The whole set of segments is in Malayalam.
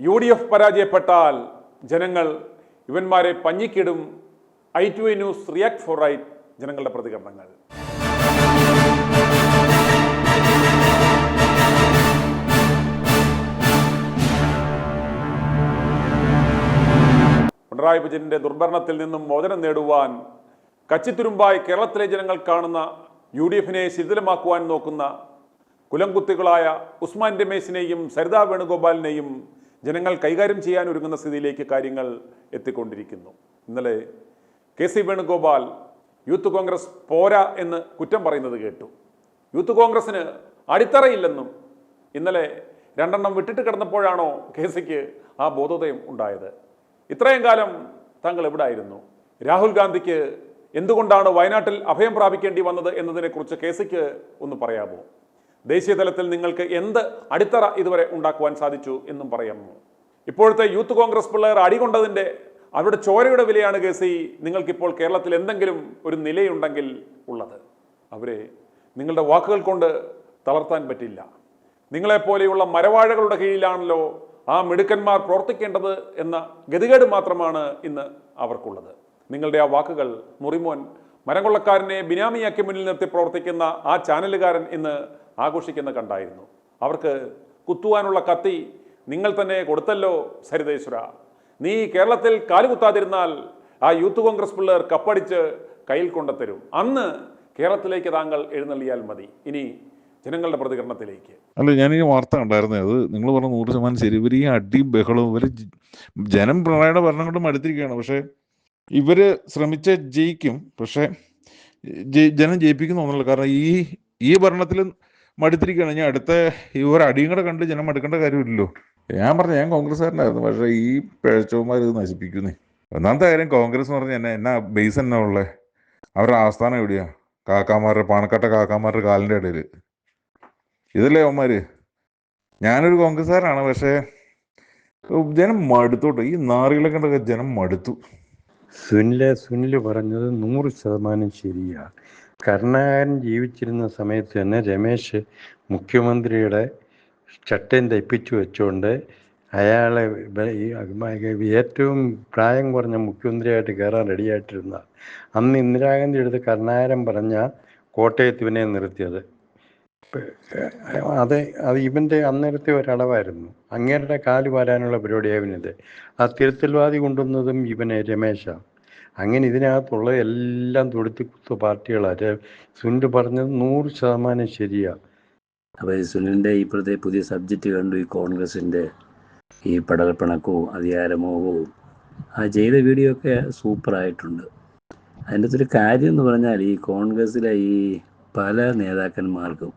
UDF പരാജയപ്പെട്ടാൽ ജനങ്ങൾ ഇവന്മാരെ പഞ്ഞിക്കിടും. i2i news react for right ജനങ്ങളുടെ പ്രതികരണങ്ങൾ. പിണറായി വിജയന്റെ ദുർഭരണത്തിൽ നിന്നും മോചനം നേടുവാൻ കച്ചിത്തുരുമ്പായി കേരളത്തിലെ ജനങ്ങൾ കാണുന്ന UDFനെ ശിഥിലമാക്കുവാൻ നോക്കുന്ന കുലംകുത്തികളായ ഉസ്മാൻ രമേശിനെയും സരിതാ വേണുഗോപാലിനെയും ജനങ്ങൾ കൈകാര്യം ചെയ്യാൻ ഒരുങ്ങുന്ന സ്ഥിതിയിലേക്ക് കാര്യങ്ങൾ എത്തിക്കൊണ്ടിരിക്കുന്നു. ഇന്നലെ KC വേണുഗോപാൽ യൂത്ത് കോൺഗ്രസ് പോരാ എന്ന് കുറ്റം പറയുന്നത് കേട്ടു. യൂത്ത് കോൺഗ്രസിന് അടിത്തറയില്ലെന്നും ഇന്നലെ രണ്ടെണ്ണം വിട്ടിട്ട് കിടന്നപ്പോഴാണോ KCക്ക് ആ ബോധോദയം ഉണ്ടായത്? ഇത്രയും കാലം താങ്കൾ എവിടായിരുന്നു? രാഹുൽ ഗാന്ധിക്ക് എന്തുകൊണ്ടാണ് വയനാട്ടിൽ അഭയം പ്രാപിക്കേണ്ടി വന്നത് എന്നതിനെക്കുറിച്ച് KCക്ക് ഒന്ന് പറയാമോ? ദേശീയ തലത്തിൽ നിങ്ങൾക്ക് എന്ത് അടിത്തറ ഇതുവരെ ഉണ്ടാക്കുവാൻ സാധിച്ചു എന്നും പറയാമോ? ഇപ്പോഴത്തെ യൂത്ത് കോൺഗ്രസ് പിള്ളേർ അടികൊണ്ടതിൻ്റെ അവരുടെ ചോരയുടെ വിലയാണ് KC നിങ്ങൾക്കിപ്പോൾ കേരളത്തിൽ എന്തെങ്കിലും ഒരു നിലയുണ്ടെങ്കിൽ ഉള്ളത്. അവരെ നിങ്ങളുടെ വാക്കുകൾ കൊണ്ട് തളർത്താൻ പറ്റില്ല. നിങ്ങളെപ്പോലെയുള്ള മരവാഴകളുടെ കീഴിലാണല്ലോ ആ മിടുക്കന്മാർ പ്രവർത്തിക്കേണ്ടത് എന്ന ഗതികേട് മാത്രമാണ് ഇന്ന് അവർക്കുള്ളത്. നിങ്ങളുടെ ആ വാക്കുകൾ മുറിമോൻ മരംകൊള്ളക്കാരനെ ബിനാമിയാക്കി മുന്നിൽ നിർത്തി പ്രവർത്തിക്കുന്ന ആ ചാനലുകാരൻ ഇന്ന് ആഘോഷിക്കുന്ന കണ്ടായിരുന്നു. അവർക്ക് കുത്തുവാനുള്ള കത്തി നിങ്ങൾ തന്നെ കൊടുത്തല്ലോ സരിതേശ്വര. നീ കേരളത്തിൽ കാലുകുത്താതിരുന്നാൽ ആ യൂത്ത് കോൺഗ്രസ് പിള്ളേർ കപ്പടിച്ച് കയ്യിൽ കൊണ്ടുത്തരും. അന്ന് കേരളത്തിലേക്ക് താങ്കൾ എഴുന്നള്ളിയാൽ മതി. ഇനി ജനങ്ങളുടെ പ്രതികരണത്തിലേക്ക്. അല്ല, ഞാൻ ഈ വാർത്ത കണ്ടായിരുന്നേ, അത് നിങ്ങൾ പറഞ്ഞ 100% ശരി. ഇവർ ഈ അടിയും ബഹളവും, ഇവർ ജനം പിണറായിയുടെ ഭരണം കൊണ്ട് മടുത്തിരിക്കുകയാണ്. പക്ഷെ ഇവര് ശ്രമിച്ച ജയിക്കും, പക്ഷെ ജനം ജയിപ്പിക്കുന്നു ഒന്നുമില്ല. കാരണം ഈ ഭരണത്തിൽ മടുത്തിരിക്കുകയാണ്. ഞാൻ അടുത്ത ഈ ഒരു അടിയും കൂടെ കണ്ട് ജനം മടുക്കേണ്ട കാര്യമില്ലല്ലോ. ഞാൻ കോൺഗ്രസ്സുകാരനായിരുന്നു, പക്ഷെ ഈ പിഴച്ചവന്മാർ ഇത് നശിപ്പിക്കുന്നേ. ഒന്നാമത്തെ കാര്യം, കോൺഗ്രസ് എന്ന് പറഞ്ഞാൽ എന്നാ ബേസ് എന്നാ ഉള്ളത്? അവരുടെ ആസ്ഥാനം എവിടെയാ? പാണക്കാട്ട കാക്കാമാരുടെ കാലിൻ്റെ ഇടയിൽ. ഇതല്ലേ അവന്മാര്? ഞാനൊരു കോൺഗ്രസ്സുകാരനാണ്, പക്ഷേ ജനം മടുത്തോട്ടെ. ഈ നാറികളെ കണ്ടൊക്കെ ജനം മടുത്തു. സുനില് പറഞ്ഞത് 100% ശരിയാണ്. കരുണാകരൻ ജീവിച്ചിരുന്ന സമയത്ത് തന്നെ രമേശ് മുഖ്യമന്ത്രിയുടെ ചട്ടയും തെപ്പിച്ചു വെച്ചുകൊണ്ട് അയാളെ ഏറ്റവും പ്രായം കുറഞ്ഞ മുഖ്യമന്ത്രിയായിട്ട് കയറാൻ റെഡിയായിട്ടിരുന്ന അന്ന് ഇന്ദിരാഗാന്ധി എടുത്ത് കരുണാകരൻ പറഞ്ഞ കോട്ടയത്ത് ഇവനെ നിർത്തിയത്. അത് ഇവൻ്റെ അന്നേരത്തെ ഒരളവായിരുന്നു. അങ്ങേരുടെ കാല് വാരാനുള്ള പരിപാടിയാവിനത്. ആ തിരുത്തൽവാദി കൊണ്ടുവന്നതും ഇവനെ രമേശാണ്. അങ്ങനെ ഇതിനകത്തുള്ള എല്ലാം തൊടുത്തി കുത്തു പാർട്ടികളാണ്. സുനിൽ പറഞ്ഞത് 100% ശരിയാണ്. അപ്പോൾ ഈ സുനിലിൻ്റെ ഇപ്പോഴത്തെ പുതിയ സബ്ജക്റ്റ് കണ്ടു, ഈ കോൺഗ്രസിൻ്റെ ഈ പടൽപ്പിണക്കവും അധികാരമോഹവും. ആ ചെയ്ത വീഡിയോ ഒക്കെ സൂപ്പറായിട്ടുണ്ട്. അതിൻ്റെ ഒരു കാര്യം എന്ന് പറഞ്ഞാൽ, ഈ കോൺഗ്രസ്സിലെ ഈ പല നേതാക്കന്മാർക്കും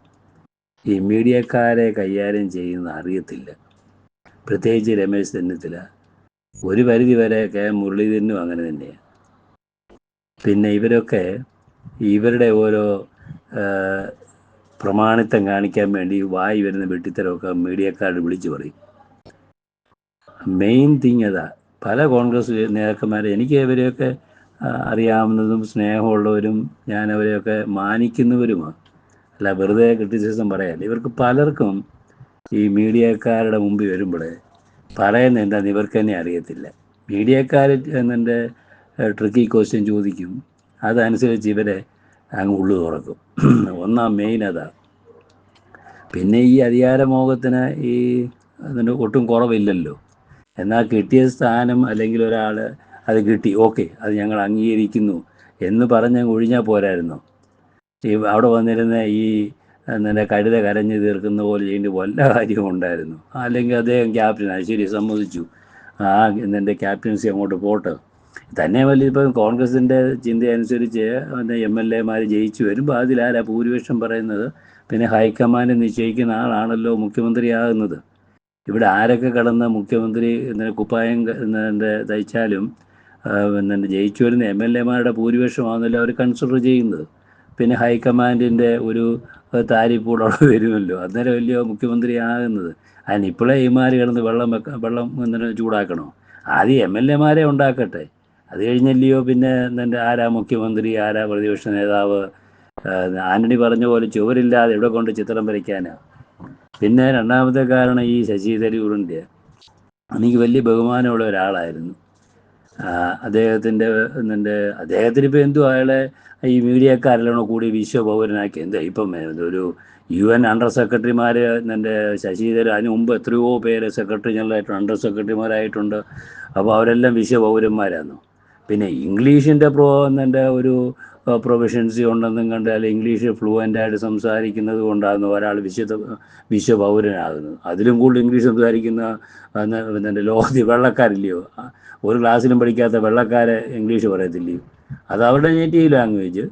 ഈ മീഡിയക്കാരെ കൈകാര്യം ചെയ്യുന്ന അറിയത്തില്ല. പ്രത്യേകിച്ച് രമേശ് ചെന്നിത്തല, ഒരു പരിധി വരെ മുരളീധരനും അങ്ങനെ തന്നെയാണ്. പിന്നെ ഇവരൊക്കെ ഇവരുടെ ഓരോ പ്രമാണിത്വം കാണിക്കാൻ വേണ്ടി വായി വരുന്ന വെട്ടിത്തരമൊക്കെ മീഡിയക്കാരോട് വിളിച്ചു പറയും. മെയിൻ തിങ് അതാ. പല കോൺഗ്രസ് നേതാക്കന്മാരെ എനിക്ക് ഇവരെയൊക്കെ അറിയാവുന്നതും സ്നേഹമുള്ളവരും ഞാൻ അവരെയൊക്കെ മാനിക്കുന്നവരുമാണ്. അല്ല, വെറുതെ ക്രിറ്റിസിസം പറയാല്ല. ഇവർക്ക് പലർക്കും ഈ മീഡിയക്കാരുടെ മുമ്പിൽ വരുമ്പോൾ പറയുന്നത് എന്താണെന്ന് ഇവർക്ക് തന്നെ അറിയത്തില്ല. മീഡിയക്കാർ എന്നെ ട്രിക്കി ക്വസ്റ്റ്യൻ ചോദിക്കും, അതനുസരിച്ച് ഇവരെ അങ്ങ് ഉള്ളു തുറക്കും. ഒന്നാം മെയിൻ അതാ. പിന്നെ ഈ അധികാരമോഹത്തിന് ഈ അതിന് ഒട്ടും കുറവില്ലല്ലോ. എന്നാൽ കിട്ടിയ സ്ഥാനം അല്ലെങ്കിൽ ഒരാൾ അത് കിട്ടി, ഓക്കെ, അത് ഞങ്ങൾ അംഗീകരിക്കുന്നു എന്ന് പറഞ്ഞ് ഒഴിഞ്ഞാൽ പോരായിരുന്നു. ഈ അവിടെ വന്നിരുന്ന ഈ എന്നെ കഴുത കരഞ്ഞു തീർക്കുന്ന പോലെ ചെയ്യേണ്ട വല്ല കാര്യവും ഉണ്ടായിരുന്നു. അല്ലെങ്കിൽ അദ്ദേഹം ക്യാപ്റ്റനാണ്, ശരി, സമ്മതിച്ചു, എൻ്റെ ക്യാപ്റ്റൻസി അങ്ങോട്ട് പോട്ടെ. തന്നെ വലിയ ഇപ്പം കോൺഗ്രസിൻ്റെ ചിന്തയനുസരിച്ച് MLA ജയിച്ചു വരുമ്പോൾ അതിലാരാ ഭൂരിപക്ഷം പറയുന്നത്? പിന്നെ ഹൈക്കമാൻഡ് നിശ്ചയിക്കുന്ന ആളാണല്ലോ മുഖ്യമന്ത്രിയാകുന്നത്. ഇവിടെ ആരൊക്കെ കടന്ന് മുഖ്യമന്ത്രി കുപ്പായം തയ്ച്ചാലും ജയിച്ചു വരുന്ന MLA ഭൂരിപക്ഷമാണല്ലോ അവർ കൺസിഡർ ചെയ്യുന്നത്. പിന്നെ ഹൈക്കമാൻഡിൻ്റെ ഒരു താരിപ്പൂടെ വരുമല്ലോ, അന്നേരം വലിയ മുഖ്യമന്ത്രി ആകുന്നത്. അതിന് ഇപ്പോഴേ ഇമാര് കിടന്ന് വെള്ളം ചൂടാക്കണോ? ആദ്യം MLA ഉണ്ടാക്കട്ടെ, അത് കഴിഞ്ഞല്ലയോ പിന്നെ ആരാ മുഖ്യമന്ത്രി, ആരാ പ്രതിപക്ഷ നേതാവ്. ആന്റണി പറഞ്ഞ പോലെ ചുവരില്ലാതെ ഇവിടെ കൊണ്ട് ചിത്രം വരയ്ക്കാനാണ്. പിന്നെ രണ്ടാമത്തെ കാരണം ഈ ശശി തരൂരിൻ്റെ എനിക്ക് വലിയ ബഹുമാനമുള്ള ഒരാളായിരുന്നു. അദ്ദേഹത്തിന് ഇപ്പോൾ എന്തോ അയാളെ ഈ മീഡിയക്കാരെല്ലാം കൂടി വിശ്വപൗരനാക്കി. എന്താ ഇപ്പം ഒരു UN അണ്ടർ സെക്രട്ടറിമാർ എൻ്റെ ശശിധരൻ, അതിന് മുമ്പ് എത്രയോ പേര് സെക്രട്ടറി ജനറലായിട്ടുണ്ട്, അണ്ടർ സെക്രട്ടറിമാരായിട്ടുണ്ട്. അപ്പോൾ അവരെല്ലാം വിശ്വപൗരന്മാരായിരുന്നു. പിന്നെ ഇംഗ്ലീഷിൻ്റെ ഒരു പ്രൊഫഷൻസി ഉണ്ടെന്നും കണ്ട്, അല്ലെങ്കിൽ ഇംഗ്ലീഷ് ഫ്ലുവൻ്റായിട്ട് സംസാരിക്കുന്നത് കൊണ്ടാകുന്നു ഒരാൾ വിശ്വപൗരനാകുന്നത്. അതിലും കൂടുതൽ ഇംഗ്ലീഷ് സംസാരിക്കുന്ന ലോകത്തിൽ വെള്ളക്കാരില്ലയോ? ഒരു ക്ലാസ്സിലും പഠിക്കാത്ത വെള്ളക്കാരെ ഇംഗ്ലീഷ് പറയത്തില്ലയോ? അത് അവരുടെ നേറ്റീവ് ലാംഗ്വേജ്.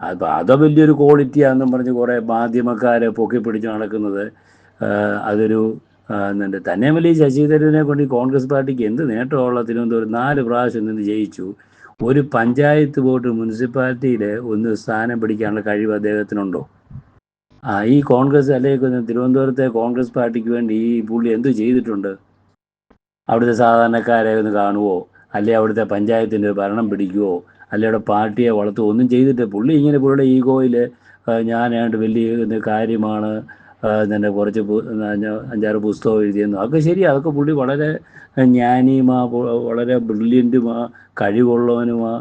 അപ്പോൾ അത് വലിയൊരു ക്വാളിറ്റിയാണെന്നും പറഞ്ഞ് കുറേ മാധ്യമക്കാരെ പൊക്കി പിടിച്ച് നടക്കുന്നത് അതൊരു തന്നെയുമല്ല. ഈ ശശി തരൂരിനെ കൊണ്ട് ഈ കോൺഗ്രസ് പാർട്ടിക്ക് എന്ത് നേട്ടമുള്ള? തിരുവനന്തപുരം 4 പ്രാവശ്യം നിന്ന് ജയിച്ചു. ഒരു പഞ്ചായത്ത് വോട്ട് മുനിസിപ്പാലിറ്റിയിൽ ഒന്ന് സ്ഥാനം പിടിക്കാനുള്ള കഴിവ് അദ്ദേഹത്തിനുണ്ടോ? ഈ കോൺഗ്രസ് അല്ലെങ്കിൽ തിരുവനന്തപുരത്തെ കോൺഗ്രസ് പാർട്ടിക്ക് വേണ്ടി ഈ പുള്ളി എന്ത് ചെയ്തിട്ടുണ്ട്? അവിടുത്തെ സാധാരണക്കാരെ ഒന്ന് കാണുവോ? അല്ലെങ്കിൽ അവിടുത്തെ പഞ്ചായത്തിൻ്റെ ഭരണം പിടിക്കുവോ? അല്ലെങ്കിൽ അവിടെ പാർട്ടിയെ വളർത്തുവോ? ഒന്നും ചെയ്തിട്ട് പുള്ളി ഇങ്ങനെ പുള്ളിയുടെ ഈഗോയിൽ ഞാനാണ്ട് വലിയ കാര്യമാണ്, കുറച്ച് 5-6 പുസ്തകം എഴുതിയെന്നു. അതൊക്കെ ശരിയാണ്. അതൊക്കെ പുള്ളി വളരെ ജ്ഞാനിയുമാ, വളരെ ബ്രില്യൻറ്റുമാ, കഴിവുള്ളവനുമാ.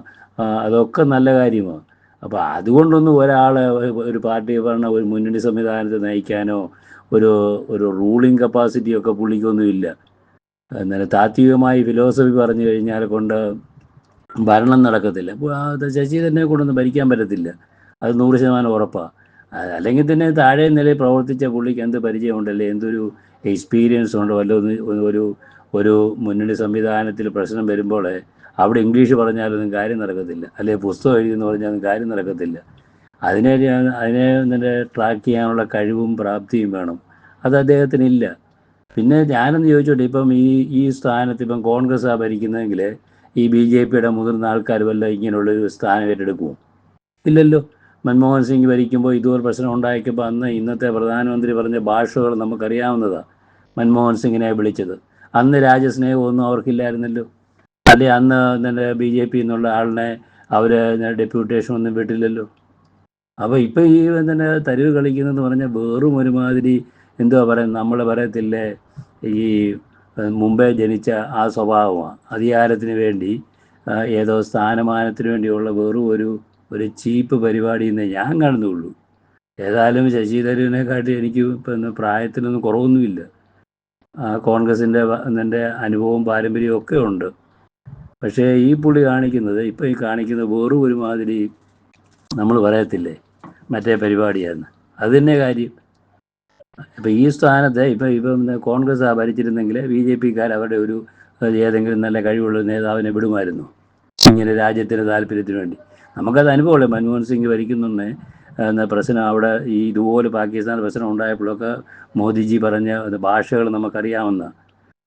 അതൊക്കെ നല്ല കാര്യമാണ്. അപ്പോൾ അതുകൊണ്ടൊന്നും ഒരാളെ ഒരു പാർട്ടി ഭരണ ഒരു മുന്നണി സംവിധാനത്തെ നയിക്കാനോ ഒരു റൂളിംഗ് കപ്പാസിറ്റിയൊക്കെ പുള്ളിക്കൊന്നും ഇല്ല. താത്വികമായി ഫിലോസഫി പറഞ്ഞു കഴിഞ്ഞാൽ കൊണ്ട് ഭരണം നടക്കത്തില്ല. ശശി തന്നെ കൊണ്ടൊന്നും ഭരിക്കാൻ പറ്റത്തില്ല. അത് 100% ഉറപ്പാണ്. അല്ലെങ്കിൽ തന്നെ താഴെ നിലയിൽ പ്രവർത്തിച്ച പുള്ളിക്ക് എന്ത് പരിചയമുണ്ടല്ലേ, എന്തൊരു എക്സ്പീരിയൻസ് ഉണ്ട്. ഒരു മുന്നണി സംവിധാനത്തിൽ പ്രശ്നം വരുമ്പോൾ അവിടെ ഇംഗ്ലീഷ് പറഞ്ഞാലൊന്നും കാര്യം നടക്കത്തില്ല, അല്ലെങ്കിൽ പുസ്തകം എഴുതിയെന്ന് പറഞ്ഞാലും കാര്യം നടക്കത്തില്ല. അതിനെ ട്രാക്ക് ചെയ്യാനുള്ള കഴിവും പ്രാപ്തിയും വേണം. അത് അദ്ദേഹത്തിനില്ല. പിന്നെ ഞാനൊന്ന് ചോദിച്ചോട്ടെ, ഇപ്പം ഈ സ്ഥാനത്ത് ഇപ്പം കോൺഗ്രസ്സാണ് ഭരിക്കുന്നതെങ്കിൽ ഈ BJPയുടെ മുതിർന്ന ആൾക്കാർ വല്ല ഇങ്ങനെയുള്ളൊരു സ്ഥാനം ഏറ്റെടുക്കുമോ? ഇല്ലല്ലോ. മൻമോഹൻ സിംഗ് ഭരിക്കുമ്പോൾ ഇതുപോലെ പ്രശ്നം ഉണ്ടാക്കിയപ്പോൾ ഇന്നത്തെ പ്രധാനമന്ത്രി പറഞ്ഞ ഭാഷകൾ നമുക്കറിയാവുന്നതാണ്. മൻമോഹൻ സിംഗിനെ വിളിച്ചത് അന്ന് രാജ്യസ്നേഹമൊന്നും അവർക്കില്ലായിരുന്നല്ലോ. അല്ലെ അന്ന് BJP എന്നുള്ള ആളിനെ അവർ ഡെപ്യൂട്ടേഷൻ ഒന്നും വിട്ടില്ലല്ലോ. അപ്പോൾ ഇപ്പം ഈ തരവ് കളിക്കുന്നതെന്ന് പറഞ്ഞാൽ വെറും ഒരുമാതിരി എന്തുവാ പറയുന്നത്, നമ്മൾ പറയത്തില്ലേ ഈ മുമ്പേ ജനിച്ച ആ സ്വഭാവമാണ്. അധികാരത്തിന് വേണ്ടി ഏതോ സ്ഥാനമാനത്തിന് വേണ്ടിയുള്ള വെറും ഒരു ചീപ്പ് പരിപാടി എന്നേ ഞാൻ കാണുന്നുള്ളൂ. ഏതായാലും ശശി തരൂരിനെക്കാട്ടി എനിക്ക് ഇപ്പം പ്രായത്തിനൊന്നും കുറവൊന്നുമില്ല. കോൺഗ്രസിൻ്റെ അനുഭവവും പാരമ്പര്യവും ഒക്കെ ഉണ്ട്. പക്ഷേ ഈ പുള്ളി ഇപ്പം ഈ കാണിക്കുന്നത് വെറും ഒരുമാതിരി നമ്മൾ പറയത്തില്ലേ മറ്റേ പരിപാടിയാണ്. അത് തന്നെ കാര്യം. ഇപ്പം ഈ സ്ഥാനത്ത് ഇപ്പം കോൺഗ്രസ് ഭരിച്ചിരുന്നെങ്കിൽ BJPക്കാർ അവരുടെ ഏതെങ്കിലും നല്ല കഴിവുള്ള നേതാവിനെ വിടുമായിരുന്നു ഇങ്ങനെ രാജ്യത്തിൻ്റെ താല്പര്യത്തിന് വേണ്ടി. നമുക്കത് അനുഭവമല്ലേ. മൻമോഹൻ സിംഗ് ഭരിക്കുന്നുണ്ട് പ്രശ്നം അവിടെ ഇതുപോലെ പാകിസ്ഥാൻ പ്രശ്നം ഉണ്ടായപ്പോഴൊക്കെ മോദിജി പറഞ്ഞ ഭാഷകൾ നമുക്കറിയാവുന്ന.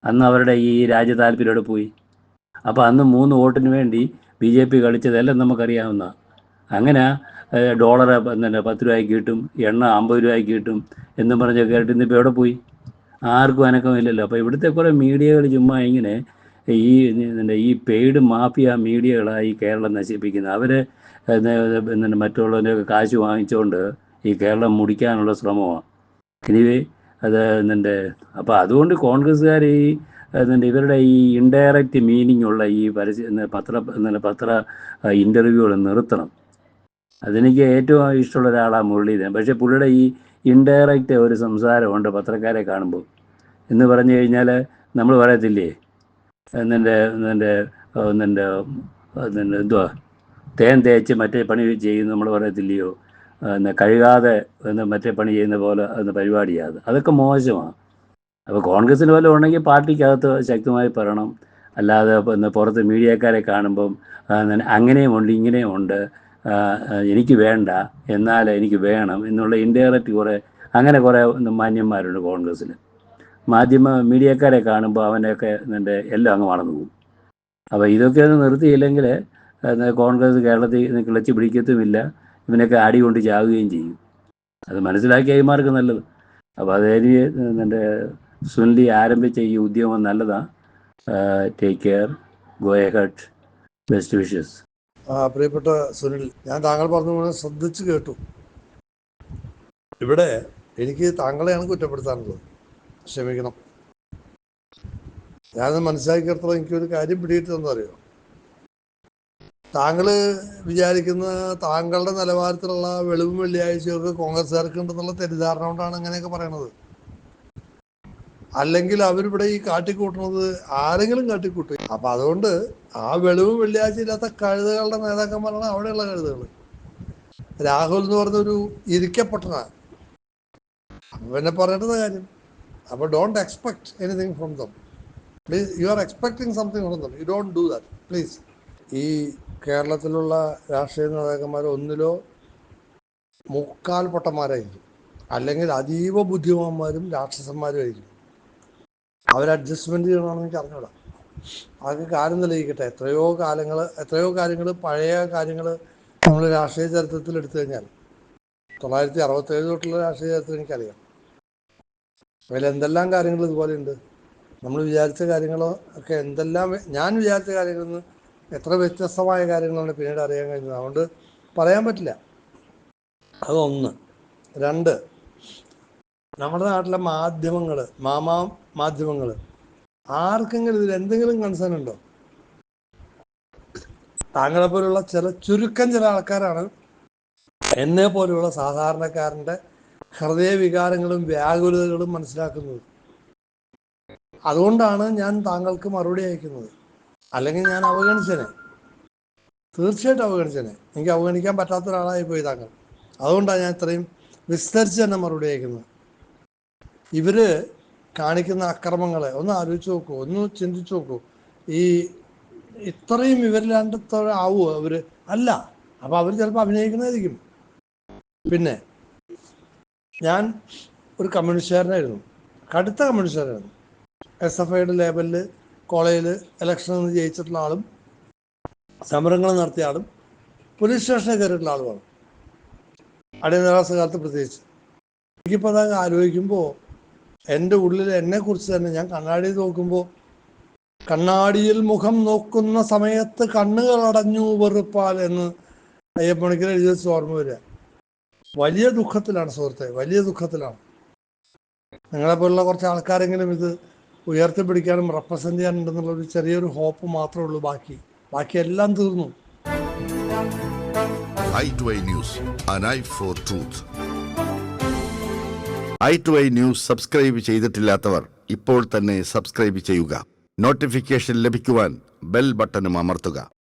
അന്ന് അവരുടെ ഈ രാജ്യ താല്പര്യം അവിടെ പോയി. അപ്പോൾ അന്ന് 3 വോട്ടിന് വേണ്ടി BJP കളിച്ചതെല്ലാം നമുക്കറിയാവുന്ന. അങ്ങനെ ഡോളർ 10 രൂപയ്ക്ക് കിട്ടും, എണ്ണ 50 രൂപയ്ക്ക് കിട്ടും എന്നും പറഞ്ഞ് കേട്ട് ഇന്നിപ്പോൾ എവിടെ പോയി? ആർക്കും അനക്കമില്ലല്ലോ. അപ്പോൾ ഇവിടുത്തെ കുറേ മീഡിയകൾ ചുമ്മാ ഇങ്ങനെ ഈ പെയ്ഡ് മാഫിയ മീഡിയകളായി കേരളം നശിപ്പിക്കുന്നത്. അവർ മറ്റുള്ളവരെയൊക്കെ കാശ് വാങ്ങിച്ചുകൊണ്ട് ഈ കേരളം മുടിക്കാനുള്ള ശ്രമമാണ്. എനിവേ അത് അപ്പോൾ അതുകൊണ്ട് കോൺഗ്രസ്സുകാർ ഇവരുടെ ഈ ഇൻഡയറക്റ്റ് മീനിങ് ഉള്ള ഈ പത്ര ഇൻ്റർവ്യൂകൾ നിർത്തണം. അതെനിക്ക് ഏറ്റവും ഇഷ്ടമുള്ള ഒരാളാണ് മുരളീധരൻ. പക്ഷേ പുള്ളിയുടെ ഈ ഇൻഡയറക്റ്റ് ഒരു സംസാരമുണ്ട് പത്രക്കാരെ കാണുമ്പോൾ. എന്ന് പറഞ്ഞു കഴിഞ്ഞാൽ നമ്മൾ പറയത്തില്ലേ എന്തുവാ തേൻ തേച്ച് മറ്റേ പണി ചെയ്യുന്ന നമ്മൾ പറയത്തില്ലയോ, കഴുകാതെ മറ്റേ പണി ചെയ്യുന്ന പോലെ പരിപാടിയാണ്. അതൊക്കെ മോശമാണ്. അപ്പോൾ കോൺഗ്രസ്സിന് വല്ലതും ഉണ്ടെങ്കിൽ പാർട്ടിക്കകത്ത് ശക്തമായി പറയണം. അല്ലാതെ പുറത്ത് മീഡിയക്കാരെ കാണുമ്പം അങ്ങനെയും ഉണ്ട് ഇങ്ങനെയും ഉണ്ട്, എനിക്ക് വേണ്ട എന്നാൽ എനിക്ക് വേണം എന്നുള്ള ഇൻഡയറക്റ്റ് കുറേ മാന്യന്മാരുണ്ട് കോൺഗ്രസ്സിൽ. മീഡിയക്കാരെ കാണുമ്പോൾ അവനെയൊക്കെ എല്ലാം അങ്ങ് മറന്നു പോകും. അപ്പോൾ ഇതൊക്കെ ഒന്ന് നിർത്തിയില്ലെങ്കിൽ കോൺഗ്രസ് കേരളത്തിൽ കിളച്ച് പിടിക്കത്തുമില്ല. ഇവനൊക്കെ അടി കൊണ്ട് ചാവുകയും ചെയ്യും. അത് മനസ്സിലാക്കിയ കൈമാർക്ക് നല്ലത്. അപ്പോൾ അതായത് സുനിൽ ആരംഭിച്ച ഈ ഉദ്യമം നല്ലതാണ്. Take care, go ahead, best wishes. പ്രിയപ്പെട്ട സുനിൽ, ഞാൻ താങ്കൾ പറഞ്ഞു ശ്രദ്ധിച്ചു കേട്ടു. ഇവിടെ എനിക്ക് താങ്കളെയാണ് കുറ്റപ്പെടുത്താനുള്ളത്, ക്ഷമിക്കണം. ഞാനത് മനസ്സിലാക്കിയിടത്തോളം എനിക്കൊരു കാര്യം പിടികിട്ടെന്ന് അറിയോ, താങ്കൾ വിചാരിക്കുന്ന താങ്കളുടെ നിലവാരത്തിലുള്ള വെളിവും വെള്ളിയാഴ്ചയൊക്കെ കോൺഗ്രസ്സുകാർക്ക് ഉണ്ടെന്നുള്ള തെറ്റിദ്ധാരണ കൊണ്ടാണ് അങ്ങനെയൊക്കെ പറയണത്. അല്ലെങ്കിൽ അവരിവിടെ ഈ കാട്ടിക്കൂട്ടുന്നത് ആരെങ്കിലും കാട്ടിക്കൂട്ടും. അപ്പം അതുകൊണ്ട് ആ വെളിവും വെള്ളിയാഴ്ച ഇല്ലാത്ത കഴുതകളുടെ നേതാക്കന്മാരാണ് അവിടെയുള്ള കഴുതകൾ. രാഹുൽ എന്ന് പറഞ്ഞൊരു ഇരിക്കപ്പെട്ടതാണ്. അപ്പം പിന്നെ പറയേണ്ടത് കാര്യം. അപ്പോൾ don't expect anything from them. Please, you are expecting something from them, you don't do that please. ഈ കേരളത്തിലുള്ള രാഷ്ട്രീയ നേതാക്കന്മാർ ഒന്നിലോ മുക്കാൽ പൊട്ടന്മാരായിരിക്കും, അല്ലെങ്കിൽ അതീവ ബുദ്ധിമാന്മാരും രാക്ഷസന്മാരും ആയിരിക്കും. അവർ അഡ്ജസ്റ്റ്മെൻറ്റ് ചെയ്യണമെന്ന് എനിക്ക് അറിഞ്ഞൂടാ. അതൊക്കെ കാലം തെളിയിക്കട്ടെ. എത്രയോ കാര്യങ്ങൾ പഴയ കാര്യങ്ങൾ നമ്മൾ രാഷ്ട്രീയ ചരിത്രത്തിൽ എടുത്തു കഴിഞ്ഞാൽ 1967 തൊട്ടുള്ള രാഷ്ട്രീയ ചരിത്രം എനിക്കറിയാം. അതിൽ എന്തെല്ലാം കാര്യങ്ങൾ ഇതുപോലെയുണ്ട്. നമ്മൾ വിചാരിച്ച കാര്യങ്ങളോ ഒക്കെ എന്തെല്ലാം, ഞാൻ വിചാരിച്ച കാര്യങ്ങളിൽ നിന്ന് എത്ര വ്യത്യസ്തമായ കാര്യങ്ങളാണ് പിന്നീട് അറിയാൻ കഴിഞ്ഞത്. അതുകൊണ്ട് പറയാൻ പറ്റില്ല. അതൊന്ന്. രണ്ട്, നമ്മുടെ നാട്ടിലെ മാധ്യമങ്ങൾ, മാധ്യമങ്ങൾ, ആർക്കെങ്കിലും ഇതിൽ എന്തെങ്കിലും കൺസേൺ ഉണ്ടോ? താങ്കളെ പോലുള്ള ചില ആൾക്കാരാണ് എന്നെ പോലെയുള്ള സാധാരണക്കാരൻ്റെ ഹൃദയവികാരങ്ങളും വ്യാകുലതകളും മനസ്സിലാക്കുന്നത്. അതുകൊണ്ടാണ് ഞാൻ താങ്കൾക്ക് മറുപടി അയക്കുന്നത്. അല്ലെങ്കിൽ ഞാൻ അവഗണിച്ചേനെ, തീർച്ചയായിട്ടും അവഗണിച്ചേനെ. എനിക്ക് അവഗണിക്കാൻ പറ്റാത്ത ഒരാളായി പോയി താങ്കൾ. അതുകൊണ്ടാണ് ഞാൻ ഇത്രയും വിസ്തരിച്ച് തന്നെ മറുപടി അയക്കുന്നത്. ഇവർ കാണിക്കുന്ന അക്രമങ്ങളെ ഒന്ന് ആലോചിച്ച് നോക്കൂ, ഒന്ന് ചിന്തിച്ചു നോക്കൂ. ഈ ഇത്രയും ഇവരിലാണ്ടത്തോഴാവുമോ അവർ? അല്ല. അപ്പോൾ അവർ ചിലപ്പോൾ അഭിനയിക്കുന്നതായിരിക്കും. പിന്നെ ഞാൻ ഒരു കമ്മ്യൂണിസ്റ്റുകാരനായിരുന്നു, കടുത്ത കമ്മ്യൂണിസ്റ്റുകാരായിരുന്നു. SFIയുടെ ലേബലിൽ കോളേജിൽ ഇലക്ഷനിൽ നിന്ന് ജയിച്ചിട്ടുള്ള ആളും സമരങ്ങൾ നടത്തിയ ആളും പോലീസ് സ്റ്റേഷനിൽ കയറിയിട്ടുള്ള ആളുമാണ്, അടിയന്തരാവസ്ഥ കാലത്ത് പ്രത്യേകിച്ച്. എനിക്കിപ്പോൾ അതൊക്കെ ആലോചിക്കുമ്പോൾ എൻ്റെ ഉള്ളിൽ എന്നെക്കുറിച്ച് തന്നെ, ഞാൻ കണ്ണാടിയിൽ നോക്കുമ്പോൾ, കണ്ണാടിയിൽ മുഖം നോക്കുന്ന സമയത്ത് കണ്ണുകൾ അടഞ്ഞു വെറുപ്പാൽ എന്ന് അയ്യപ്പണിക്കർ എഴുതി വെച്ച് ഓർമ്മ വരിക. വലിയ ദുഃഖത്തിലാണ് സുഹൃത്തെ, വലിയ ദുഃഖത്തിലാണ്. നിങ്ങളെപ്പോലുള്ള കുറച്ച് ആൾക്കാരെങ്കിലും ഇത് ഉയർത്തിപ്പിടിക്കാനും റെപ്രസെൻ്റ് ചെയ്യാനുണ്ടെന്നുള്ളൊരു ചെറിയൊരു ഹോപ്പ് മാത്രമേ ഉള്ളൂ. ബാക്കി എല്ലാം തീർന്നു. i2i News, an eye for truth. i2i News subscribe ചെയ്തിട്ടില്ലാത്തവർ ഇപ്പോൾ തന്നെ സബ്സ്ക്രൈബ് ചെയ്യുക. നോട്ടിഫിക്കേഷൻ ലഭിക്കുവാൻ ബെൽ ബട്ടണും അമർത്തുക.